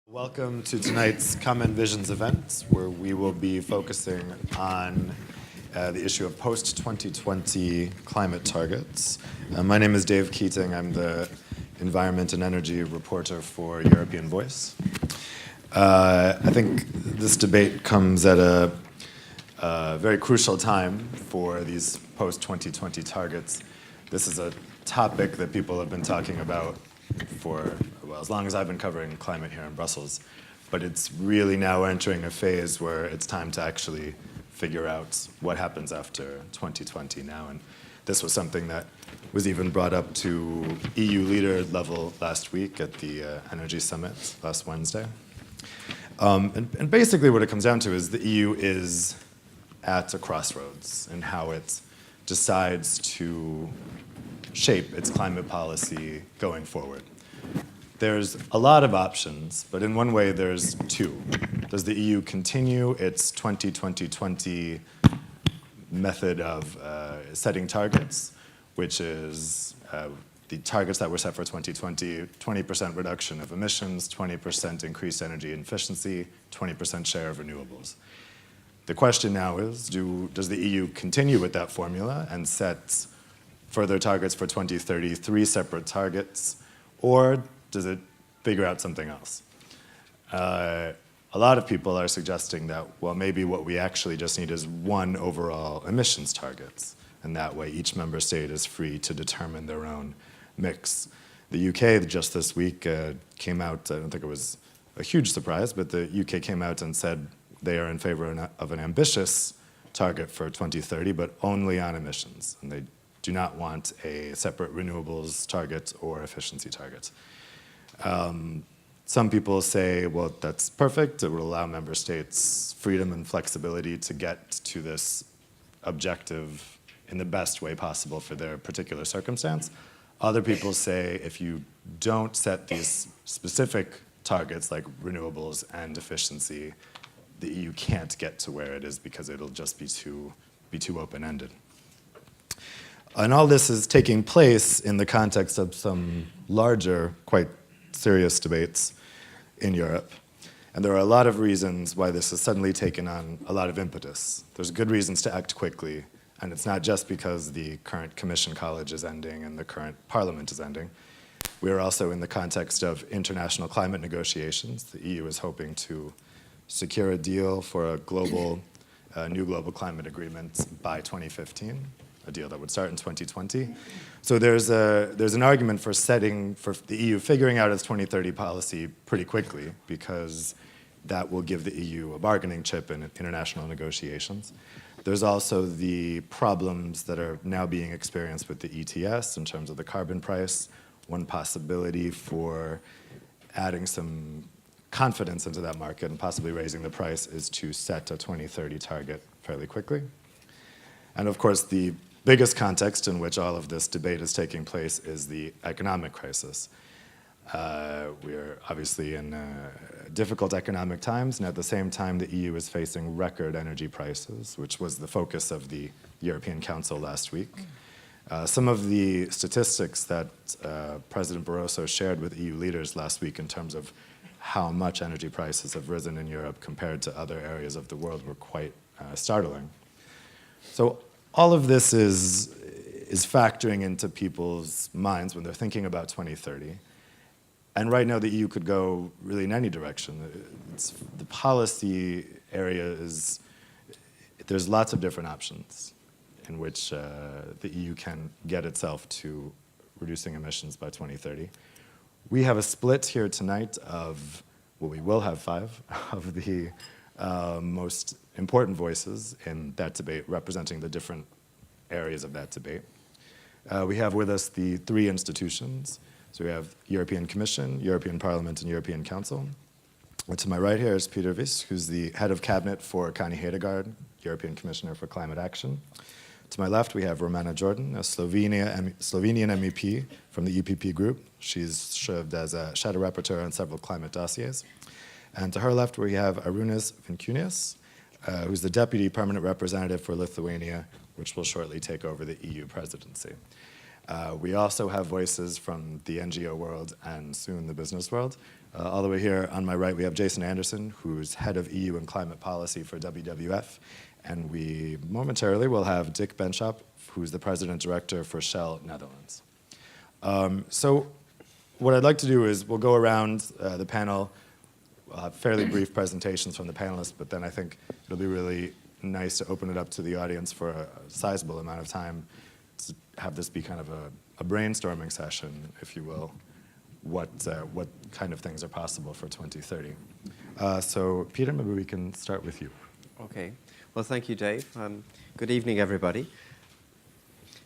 Welcome to tonight's Common Visions event, where we will be focusing on the issue of post-2020 climate targets. My name is Dave Keating. I'm the Environment and Energy Reporter for European Voice. I think this debate comes at a very crucial time for these post-2020 targets. This is a topic that people have been talking about for, well, as long as I've been covering climate here in Brussels. But it's really now entering a phase where it's time to actually figure out what happens after 2020 now. And this was something that was even brought up to EU leader level last week at the Energy Summit last Wednesday. And basically what it comes down to is the EU is at a crossroads in how it decides to shape its climate policy going forward. There's a lot of options, but in one way there's two. Does the EU continue its 2020 method of setting targets, which is the targets that were set for 2020, 20% reduction of emissions, 20% increased energy efficiency, 20% share of renewables. The question now is, does the EU continue with that formula and set further targets for 2030, 3 separate targets, or does it figure out something else? A lot of people are suggesting that, well, maybe what we actually just need is one overall emissions targets, and that way each member state is free to determine their own mix. The UK just this week came out, I don't think it was a huge surprise, but the UK came out and said they are in favor of an ambitious target for 2030, but only on emissions, and they do not want a separate renewables target or efficiency target. Some people say, well, that's perfect. It will allow member states freedom and flexibility to get to this objective in the best way possible for their particular circumstance. Other people say if you don't set these specific targets like renewables and efficiency, the EU can't get to where it is because it'll just be too open-ended. And all this is taking place in the context of some larger, quite serious debates in Europe. And there are a lot of reasons why this has suddenly taken on a lot of impetus. There's good reasons to act quickly, and it's not just because the current Commission College is ending and the current Parliament is ending. We are also in the context of international climate negotiations. The EU is hoping to secure a deal for a new global climate agreement by 2015. A deal that would start in 2020. So there's an argument for the EU figuring out its 2030 policy pretty quickly, because that will give the EU a bargaining chip in international negotiations. There's also the problems that are now being experienced with the ETS in terms of the carbon price. One possibility for adding some confidence into that market and possibly raising the price is to set a 2030 target fairly quickly. And of course, the biggest context in which all of this debate is taking place is the economic crisis. We're obviously in difficult economic times, and at the same time, the EU is facing record energy prices, which was the focus of the European Council last week. Some of the statistics that President Barroso shared with EU leaders last week in terms of how much energy prices have risen in Europe compared to other areas of the world were quite startling. So all of this is factoring into people's minds when they're thinking about 2030. And right now, the EU could go really in any direction. The policy area there's lots of different options in which the EU can get itself to reducing emissions by 2030. We have a split here tonight of, well, we will have 5 of the most important voices in that debate, representing the different areas of that debate. We have with us the 3 institutions. So we have European Commission, European Parliament, and European Council. And to my right here is Peter Vis, who's the head of cabinet for Connie Hedegaard, European Commissioner for Climate Action. To my left, we have Romana Jordan, a Slovenian MEP from the EPP group. She's served as a shadow rapporteur on several climate dossiers. And to her left, we have Arūnas Vinkunis, who's the Deputy Permanent Representative for Lithuania, which will shortly take over the EU presidency. We also have voices from the NGO world and soon the business world. All the way here on my right, we have Jason Anderson, who's head of EU and climate policy for WWF. And we momentarily will have Dick Benschop, who's the president director for Shell Netherlands. So what I'd like to do is we'll go around the panel. We'll have fairly brief presentations from the panelists, but then I think it'll be really nice to open it up to the audience for a sizable amount of time to have this be kind of a brainstorming session, if you will, what kind of things are possible for 2030. So Peter, maybe we can start with you. Okay. Well, thank you, Dave. Good evening, everybody.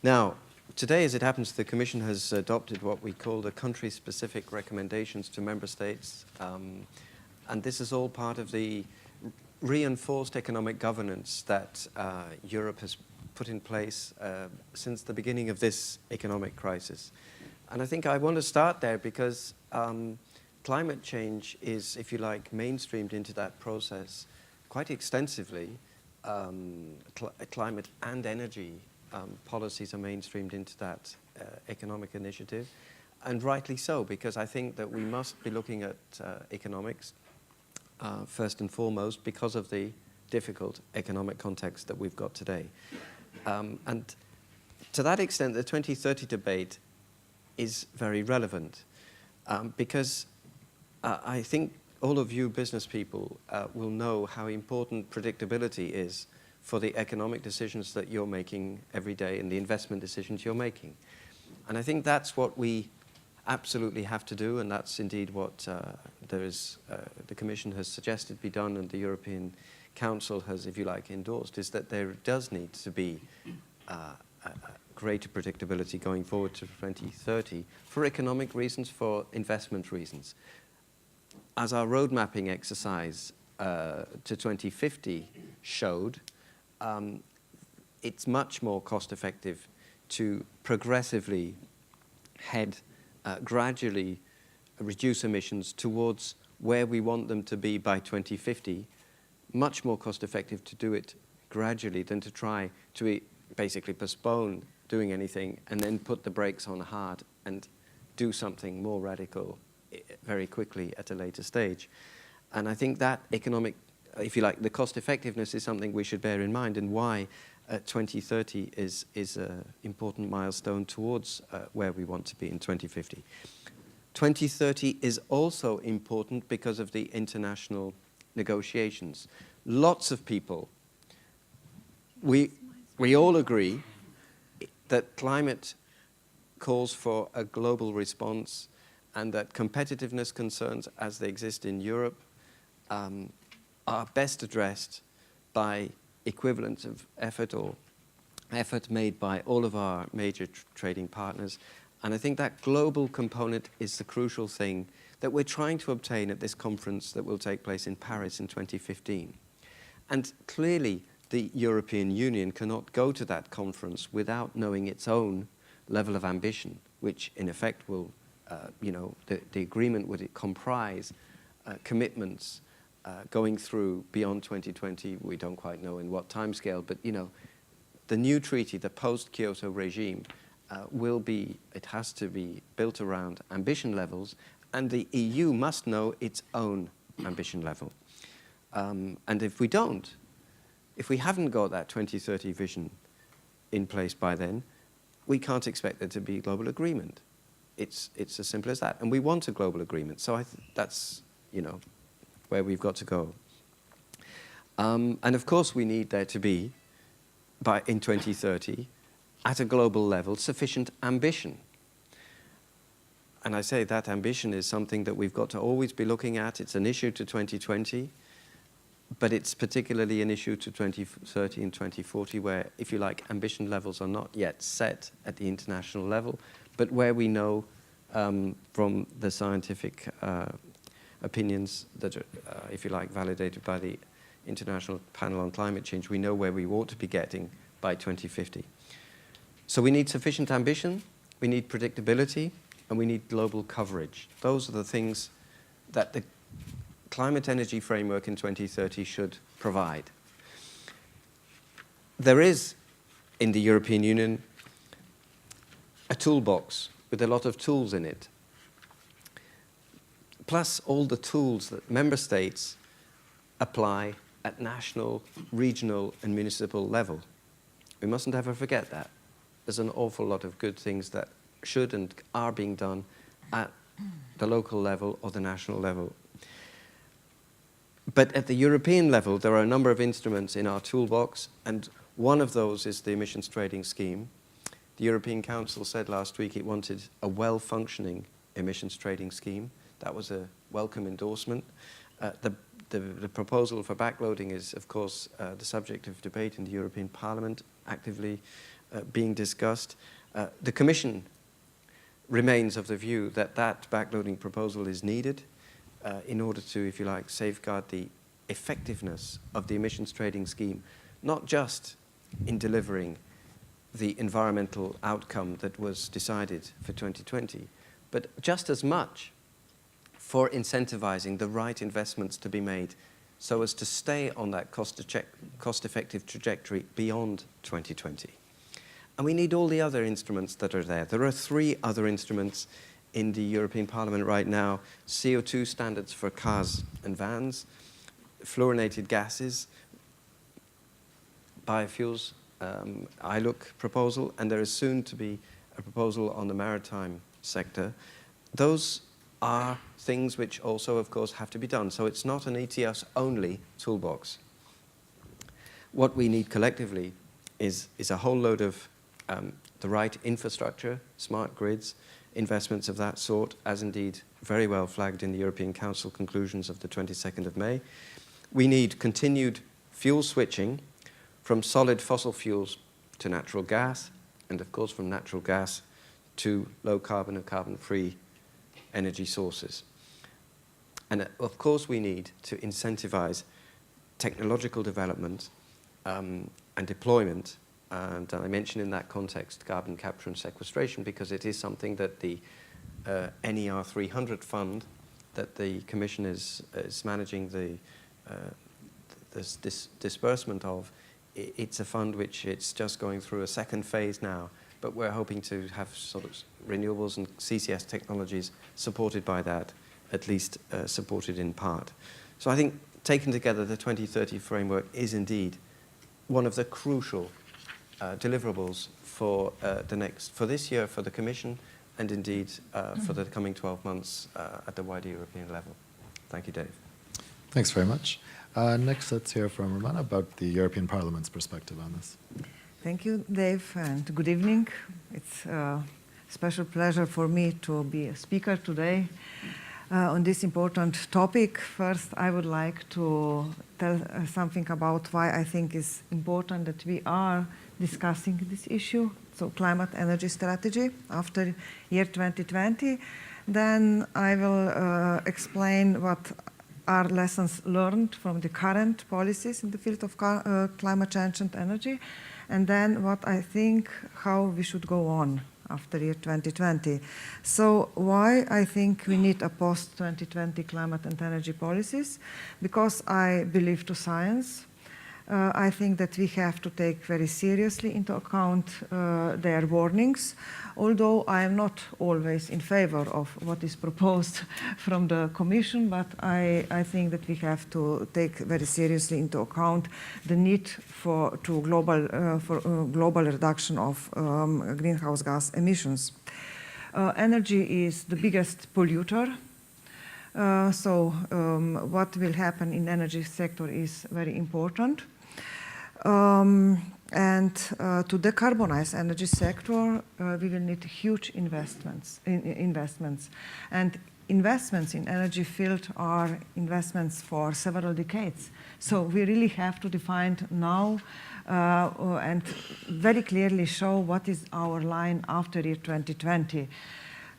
Now, today, as it happens, the Commission has adopted what we call the country-specific recommendations to member states. And this is all part of the reinforced economic governance that Europe has put in place since the beginning of this economic crisis. And I think I want to start there because climate change is, if you like, mainstreamed into that process quite extensively. Climate and energy policies are mainstreamed into that economic initiative, and rightly so, because I think that we must be looking at economics first and foremost because of the difficult economic context that we've got today. And to that extent, the 2030 debate is very relevant because I think all of you business people will know how important predictability is for the economic decisions that you're making every day and the investment decisions you're making. And I think that's what we absolutely have to do, and that's indeed what the Commission has suggested be done, and the European Council has, if you like, endorsed, is that there does need to be greater predictability going forward to 2030 for economic reasons, for investment reasons. As our road mapping exercise to 2050 showed, it's much more cost effective to progressively gradually reduce emissions towards where we want them to be by 2050, much more cost effective to do it gradually than to try to basically postpone doing anything and then put the brakes on hard and do something more radical very quickly at a later stage. And I think that economic, if you like, the cost effectiveness is something we should bear in mind, and why 2030 is an important milestone towards where we want to be in 2050. 2030 is also important because of the international negotiations. Lots of people, we all agree that climate calls for a global response, and that competitiveness concerns as they exist in Europe are best addressed by equivalence of effort or effort made by all of our major trading partners. And I think that global component is the crucial thing that we're trying to obtain at this conference that will take place in Paris in 2015. And clearly, the European Union cannot go to that conference without knowing its own level of ambition, which in effect will, the agreement would comprise commitments going through beyond 2020. We don't quite know in what timescale, but the new treaty, the post-Kyoto regime, it has to be built around ambition levels, and the EU must know its own ambition level. And if we haven't got that 2030 vision in place by then, we can't expect there to be global agreement. It's as simple as that. And we want a global agreement. So that's, where we've got to go. And of course, we need there to be, in 2030, at a global level, sufficient ambition. And I say that ambition is something that we've got to always be looking at. It's an issue to 2020, but it's particularly an issue to 2030 and 2040, where, if you like, ambition levels are not yet set at the international level, but where we know from the scientific opinions that are, if you like, validated by the International Panel on Climate Change, we know where we ought to be getting by 2050. So we need sufficient ambition, we need predictability, and we need global coverage. Those are the things that the climate energy framework in 2030 should provide. There is, in the European Union, a toolbox with a lot of tools in it, plus all the tools that member states apply at national, regional, and municipal level. We mustn't ever forget that. There's an awful lot of good things that should and are being done at the local level or the national level. But at the European level, there are a number of instruments in our toolbox, and one of those is the emissions trading scheme. The European Council said last week it wanted a well-functioning emissions trading scheme. That was a welcome endorsement. The proposal for backloading is, of course, the subject of debate in the European Parliament, actively being discussed. The Commission remains of the view that that backloading proposal is needed in order to, if you like, safeguard the effectiveness of the emissions trading scheme, not just in delivering the environmental outcome that was decided for 2020, but just as much for incentivizing the right investments to be made so as to stay on that cost-effective trajectory beyond 2020. And we need all the other instruments that are there. There are 3 other instruments in the European Parliament right now: CO2 standards for cars and vans, fluorinated gases, biofuels, ILUC proposal, and there is soon to be a proposal on the maritime sector. Those are things which also, of course, have to be done. So it's not an ETS-only toolbox. What we need collectively is a whole load of the right infrastructure, smart grids, investments of that sort, as indeed very well flagged in the European Council conclusions of the 22nd of May. We need continued fuel switching from solid fossil fuels to natural gas, and of course from natural gas to low carbon and carbon-free energy sources. And of course we need to incentivize technological development and deployment, and I mention in that context carbon capture and sequestration because it is something that the NER 300 fund that the Commission is managing this disbursement of. It's a fund which it's just going through a second phase now, but we're hoping to have sort of renewables and CCS technologies supported by that, at least supported in part. So I think taken together, the 2030 framework is indeed one of the crucial deliverables for this year for the Commission, and indeed for the coming 12 months at the wider European level. Thank you, Dave. Thanks very much. Next, let's hear from Romana about the European Parliament's perspective on this. Thank you, Dave, and good evening. It's a special pleasure for me to be a speaker today on this important topic. First, I would like to tell something about why I think it's important that we are discussing this issue, so climate energy strategy after year 2020. Then I will explain what are lessons learned from the current policies in the field of climate change and energy, and then what I think how we should go on after year 2020. So why I think we need a post-2020 climate and energy policies? Because I believe to science. I think that we have to take very seriously into account their warnings, although I am not always in favor of what is proposed from the Commission, but I think that we have to take very seriously into account the need for global reduction of greenhouse gas emissions. Energy is the biggest polluter. What will happen in energy sector is very important. To decarbonize energy sector, we will need huge investments. And investments in energy field are investments for several decades. So we really have to define now and very clearly show what is our line after year 2020.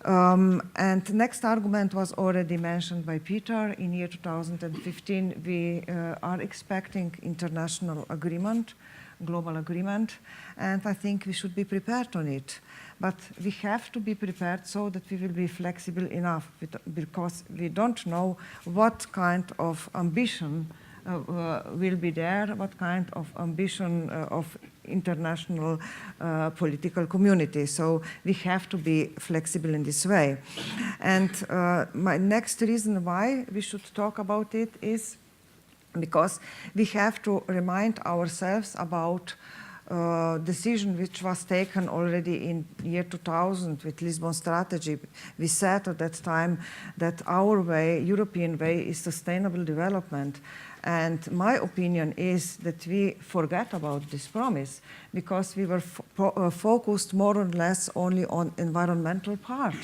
And next argument was already mentioned by Peter. In year 2015, we are expecting international agreement, global agreement, and I think we should be prepared on it. But we have to be prepared so that we will be flexible enough, because we don't know what kind of ambition will be there, what kind of ambition of international political community. So we have to be flexible in this way. And my next reason why we should talk about it is because we have to remind ourselves about decision which was taken already in year 2000 with Lisbon strategy. We said at that time that our way, European way, is sustainable development. And my opinion is that we forget about this promise because we were focused more or less only on environmental part.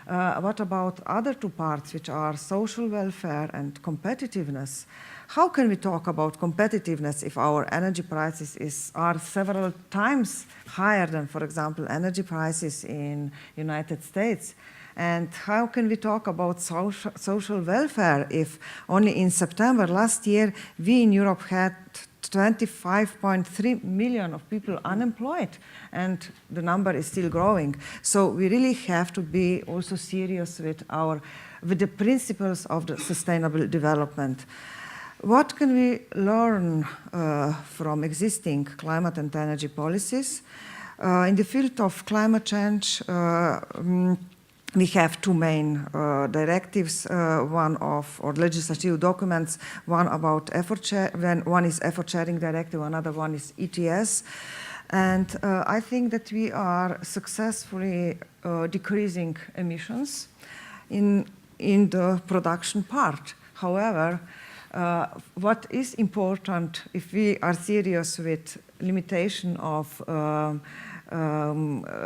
What about other two parts, which are social welfare and competitiveness? How can we talk about competitiveness if our energy prices are several times higher than, for example, energy prices in United States? And how can we talk about social welfare if only in September last year we in Europe had 25.3 million of people unemployed, and the number is still growing. So we really have to be also serious with the principles of the sustainable development. What can we learn from existing climate and energy policies? In the field of climate change, we have two main directives, or legislative documents, one about one is effort sharing directive, another one is ETS. And I think that we are successfully decreasing emissions in the production part. However, what is important if we are serious with limitation of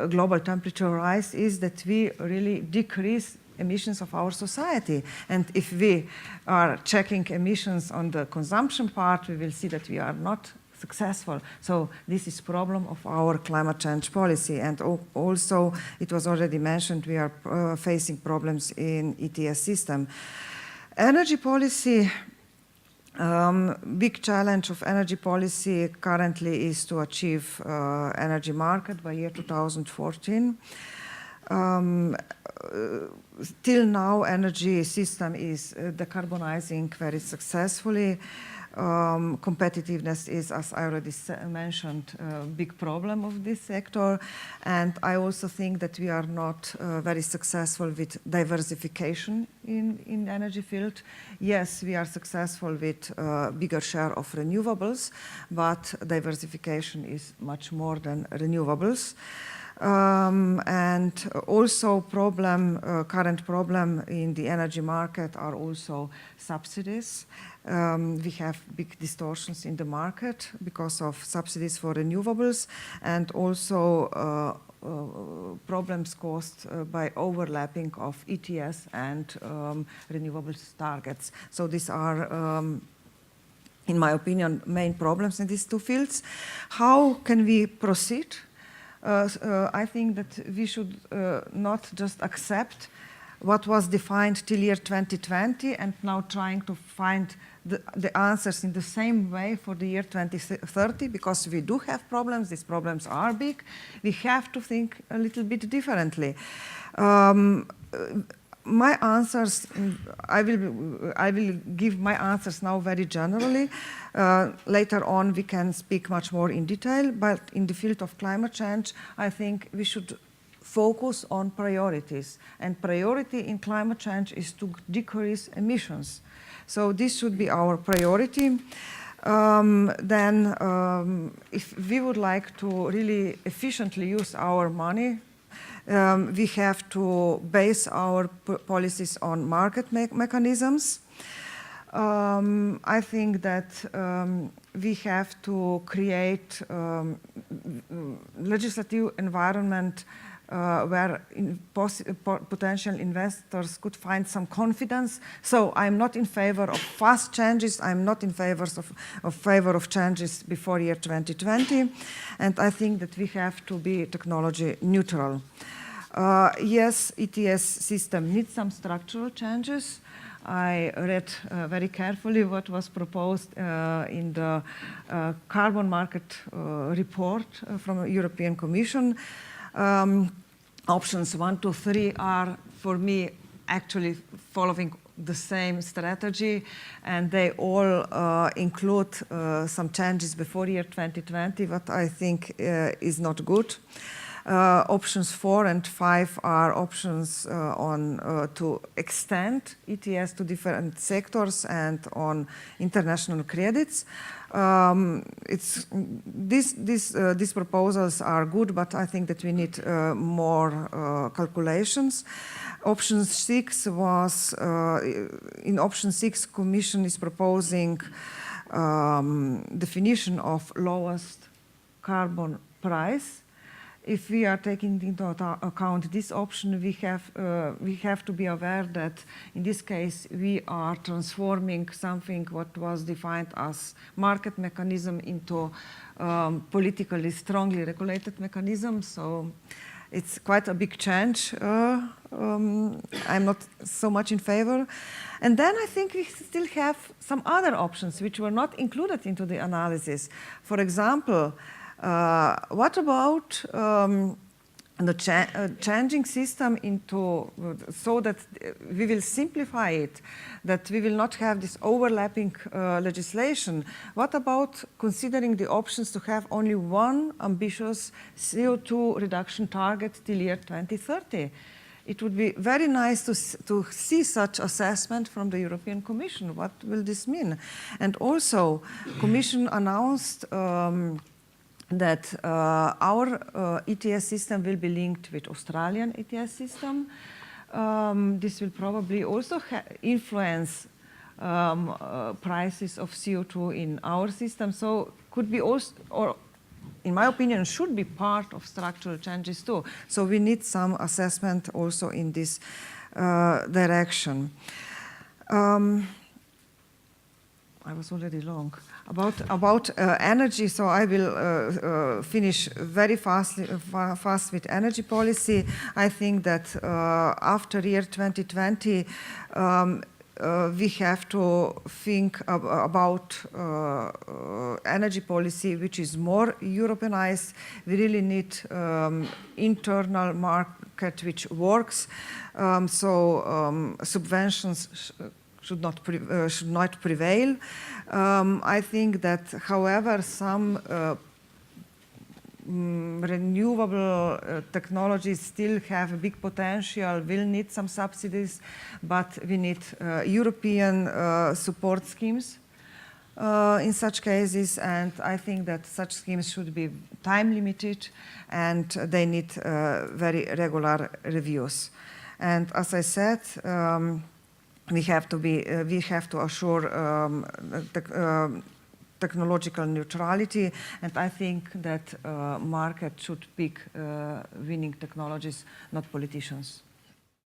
global temperature rise is that we really decrease emissions of our society. And if we are checking emissions on the consumption part, we will see that we are not successful. So this is problem of our climate change policy. And also, it was already mentioned, we are facing problems in ETS system. Energy policy, big challenge of energy policy currently is to achieve energy market by year 2014. Till now, energy system is decarbonizing very successfully. Competitiveness is, as I already mentioned, a big problem of this sector. And I also think that we are not very successful with diversification in energy field. Yes, we are successful with bigger share of renewables, but diversification is much more than renewables. And also current problem in the energy market are also subsidies. We have big distortions in the market because of subsidies for renewables, and also problems caused by overlapping of ETS and renewables targets. So these are, in my opinion, main problems in these two fields. How can we proceed? I think that we should not just accept what was defined till year 2020 and now trying to find the answers in the same way for the year 2030, because we do have problems. These problems are big. We have to think a little bit differently. My answers, I will give my answers now very generally. Later on, we can speak much more in detail, but in the field of climate change, I think we should focus on priorities. And priority in climate change is to decrease emissions. So this should be our priority. If we would like to really efficiently use our money, we have to base our policies on market mechanisms. I think that we have to create legislative environment where potential investors could find some confidence. So I'm not in favor of fast changes. I'm not in favor of changes before year 2020. And I think that we have to be technology neutral. Yes, ETS system needs some structural changes. I read very carefully what was proposed in the carbon market report from the European Commission. Options 1 to 3 are, for me, actually following the same strategy, and they all include some changes before year 2020, what I think is not good. Options 4 and 5 are options to extend ETS to different sectors and on international credits. These proposals are good, but I think that we need more calculations. Option 6 was, in option 6, Commission is proposing definition of lowest carbon price. If we are taking into account this option, we have to be aware that in this case we are transforming something what was defined as market mechanism into politically strongly regulated mechanism. So it's quite a big change. I'm not so much in favor. And then I think we still have some other options which were not included into the analysis. For example, what about the changing system into so that we will simplify it, that we will not have this overlapping legislation? What about considering the options to have only one ambitious CO2 reduction target till year 2030? It would be very nice to see such assessment from the European Commission. What will this mean? And also, Commission announced that our ETS system will be linked with Australian ETS system. This will probably also influence prices of CO2 in our system. So could be also, or in my opinion, should be part of structural changes too. So we need some assessment also in this direction. I was already long. About energy, so I will finish very fast with energy policy. I think that after year 2020, we have to think about energy policy which is more Europeanized. We really need internal market which works. Subventions should not prevail. I think that, however, some renewable technologies still have a big potential, will need some subsidies, but we need European support schemes in such cases, and I think that such schemes should be time limited and they need very regular reviews. And as I said, we have to assure technological neutrality, and I think that market should pick winning technologies, not politicians.